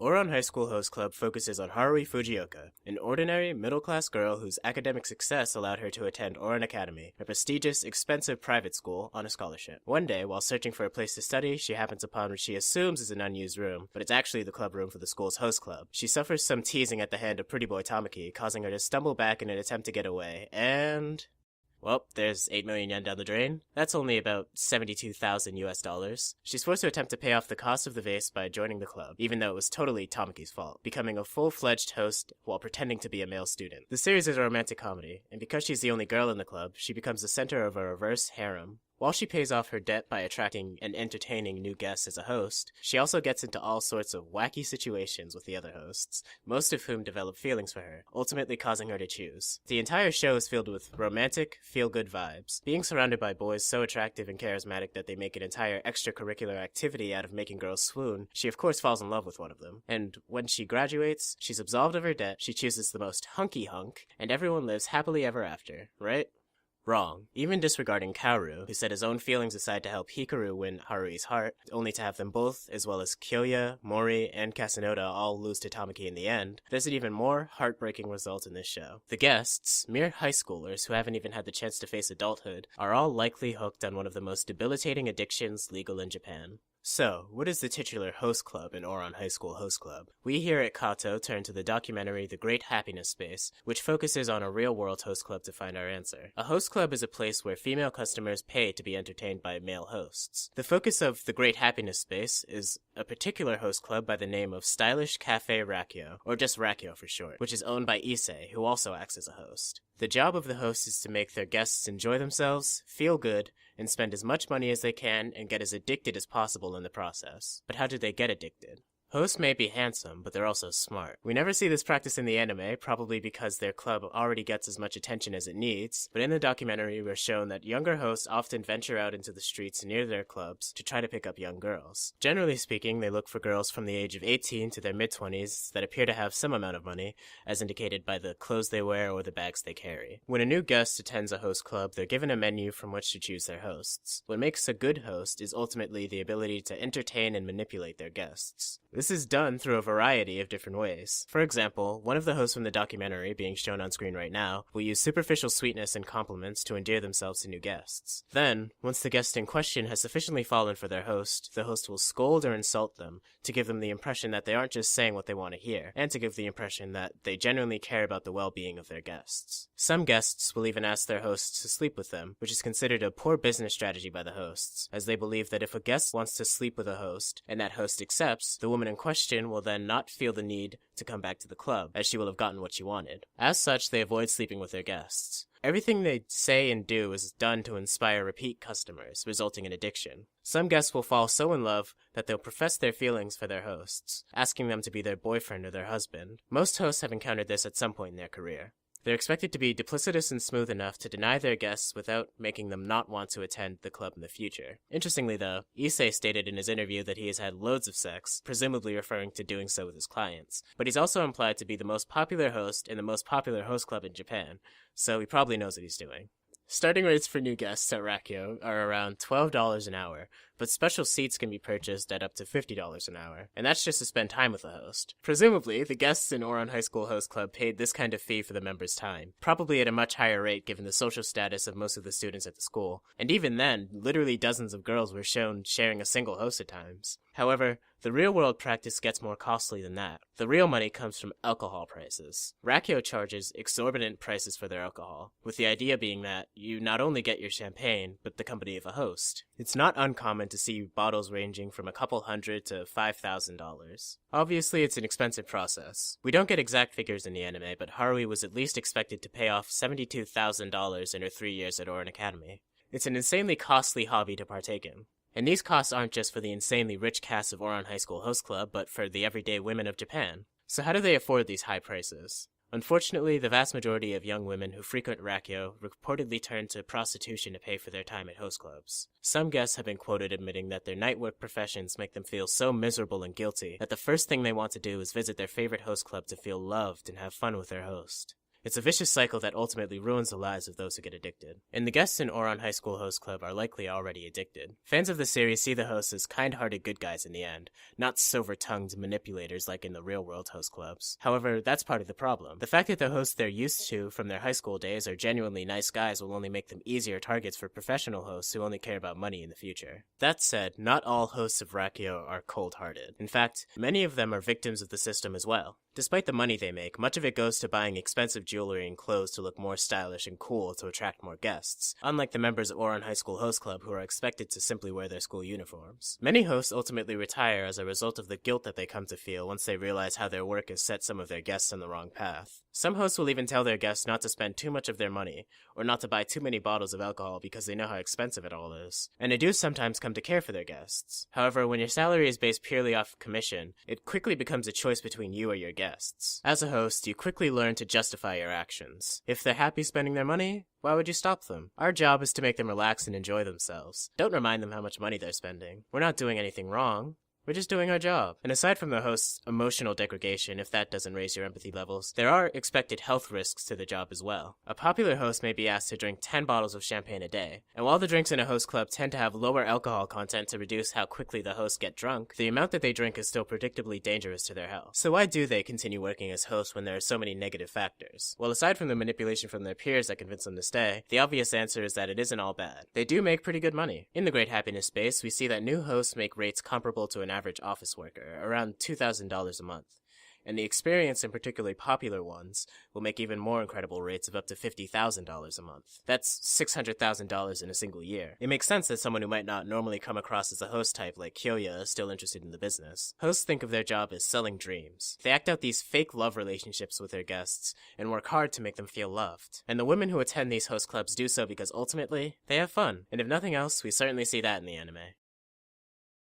Ouran Highschool Host Club focuses on Haruhi Fujioka, an ordinary, middle-class girl whose academic success allowed her to attend Ouran Academy, a prestigious, expensive private school, on a scholarship. One day, while searching for a place to study, she happens upon what she assumes is an unused room, but it's actually the club room for the school's host club. She suffers some teasing at the hand of pretty boy Tamaki, causing her to stumble back in an attempt to get away, and... well, there's 8 million yen down the drain. That's only about 72,000 US dollars. She's forced to attempt to pay off the cost of the vase by joining the club, even though it was totally Tamaki's fault, becoming a full-fledged host while pretending to be a male student. The series is a romantic comedy, and because she's the only girl in the club, she becomes the center of a reverse harem. While she pays off her debt by attracting and entertaining new guests as a host, she also gets into all sorts of wacky situations with the other hosts, most of whom develop feelings for her, ultimately causing her to choose. The entire show is filled with romantic, feel-good vibes. Being surrounded by boys so attractive and charismatic that they make an entire extracurricular activity out of making girls swoon, she of course falls in love with one of them. And when she graduates, she's absolved of her debt, she chooses the most hunky hunk, and everyone lives happily ever after, right? Wrong. Even disregarding Kaoru, who set his own feelings aside to help Hikaru win Haruhi's heart, only to have them both, as well as Kyoya, Mori, and Kasanoda all lose to Tamaki in the end, there's an even more heartbreaking result in this show. The guests, mere high schoolers who haven't even had the chance to face adulthood, are all likely hooked on one of the most debilitating addictions legal in Japan. So, what is the titular host club in Ouran Highschool Host Club? We here at Kato turn to the documentary The Great Happiness Space, which focuses on a real-world host club to find our answer. A host club is a place where female customers pay to be entertained by male hosts. The focus of The Great Happiness Space is a particular host club by the name of Stylish Cafe Rakyo, or just Rakyo for short, which is owned by Issei, who also acts as a host. The job of the host is to make their guests enjoy themselves, feel good, and spend as much money as they can and get as addicted as possible in the process. But how do they get addicted? Hosts may be handsome, but they're also smart. We never see this practice in the anime, probably because their club already gets as much attention as it needs, but in the documentary we're shown that younger hosts often venture out into the streets near their clubs to try to pick up young girls. Generally speaking, they look for girls from the age of 18 to their mid-20s that appear to have some amount of money, as indicated by the clothes they wear or the bags they carry. When a new guest attends a host club, they're given a menu from which to choose their hosts. What makes a good host is ultimately the ability to entertain and manipulate their guests. This is done through a variety of different ways. For example, one of the hosts from the documentary, being shown on screen right now, will use superficial sweetness and compliments to endear themselves to new guests. Then, once the guest in question has sufficiently fallen for their host, the host will scold or insult them to give them the impression that they aren't just saying what they want to hear, and to give the impression that they genuinely care about the well-being of their guests. Some guests will even ask their hosts to sleep with them, which is considered a poor business strategy by the hosts, as they believe that if a guest wants to sleep with a host, and that host accepts, the woman in question will then not feel the need to come back to the club, as she will have gotten what she wanted. As such, they avoid sleeping with their guests. Everything they say and do is done to inspire repeat customers, resulting in addiction. Some guests will fall so in love that they'll profess their feelings for their hosts, asking them to be their boyfriend or their husband. Most hosts have encountered this at some point in their career. They're expected to be duplicitous and smooth enough to deny their guests without making them not want to attend the club in the future. Interestingly though, Issei stated in his interview that he has had loads of sex, presumably referring to doing so with his clients. But he's also implied to be the most popular host in the most popular host club in Japan, so he probably knows what he's doing. Starting rates for new guests at Rakyo are around $12 an hour, but special seats can be purchased at up to $50 an hour, and that's just to spend time with the host. Presumably, the guests in Ouran Highschool Host Club paid this kind of fee for the members' time, probably at a much higher rate given the social status of most of the students at the school, and even then, literally dozens of girls were shown sharing a single host at times. However, the real-world practice gets more costly than that. The real money comes from alcohol prices. Rakyo charges exorbitant prices for their alcohol, with the idea being that you not only get your champagne, but the company of a host. It's not uncommon to see bottles ranging from a couple $100 to $5,000. Obviously, it's an expensive process. We don't get exact figures in the anime, but Haruhi was at least expected to pay off $72,000 in her 3 years at Ouran Academy. It's an insanely costly hobby to partake in. And these costs aren't just for the insanely rich cast of Ouran Highschool Host Club, but for the everyday women of Japan. So how do they afford these high prices? Unfortunately, the vast majority of young women who frequent Rakyo reportedly turn to prostitution to pay for their time at host clubs. Some guests have been quoted admitting that their night work professions make them feel so miserable and guilty that the first thing they want to do is visit their favorite host club to feel loved and have fun with their host. It's a vicious cycle that ultimately ruins the lives of those who get addicted. And the guests in Ouran High School Host Club are likely already addicted. Fans of the series see the hosts as kind-hearted good guys in the end, not silver-tongued manipulators like in the real-world host clubs. However, that's part of the problem. The fact that the hosts they're used to from their high school days are genuinely nice guys will only make them easier targets for professional hosts who only care about money in the future. That said, not all hosts of Rakio are cold-hearted. In fact, many of them are victims of the system as well. Despite the money they make, much of it goes to buying expensive jewelry and clothes to look more stylish and cool to attract more guests, unlike the members of Ouran High School Host Club who are expected to simply wear their school uniforms. Many hosts ultimately retire as a result of the guilt that they come to feel once they realize how their work has set some of their guests on the wrong path. Some hosts will even tell their guests not to spend too much of their money, or not to buy too many bottles of alcohol because they know how expensive it all is. And they do sometimes come to care for their guests. However, when your salary is based purely off commission, it quickly becomes a choice between you or your guests. As a host, you quickly learn to justify your actions. If they're happy spending their money, why would you stop them? Our job is to make them relax and enjoy themselves. Don't remind them how much money they're spending. We're not doing anything wrong. We're just doing our job. And aside from the host's emotional degradation, if that doesn't raise your empathy levels, there are expected health risks to the job as well. A popular host may be asked to drink 10 bottles of champagne a day, and while the drinks in a host club tend to have lower alcohol content to reduce how quickly the hosts get drunk, the amount that they drink is still predictably dangerous to their health. So why do they continue working as hosts when there are so many negative factors? Well, aside from the manipulation from their peers that convince them to stay, the obvious answer is that it isn't all bad. They do make pretty good money. In the Great Happiness space, we see that new hosts make rates comparable to an average office worker, around $2,000 a month. And the experienced and particularly popular ones will make even more incredible rates of up to $50,000 a month. That's $600,000 in a single year. It makes sense that someone who might not normally come across as a host type like Kyoya is still interested in the business. Hosts think of their job as selling dreams. They act out these fake love relationships with their guests and work hard to make them feel loved. And the women who attend these host clubs do so because ultimately, they have fun. And if nothing else, we certainly see that in the anime.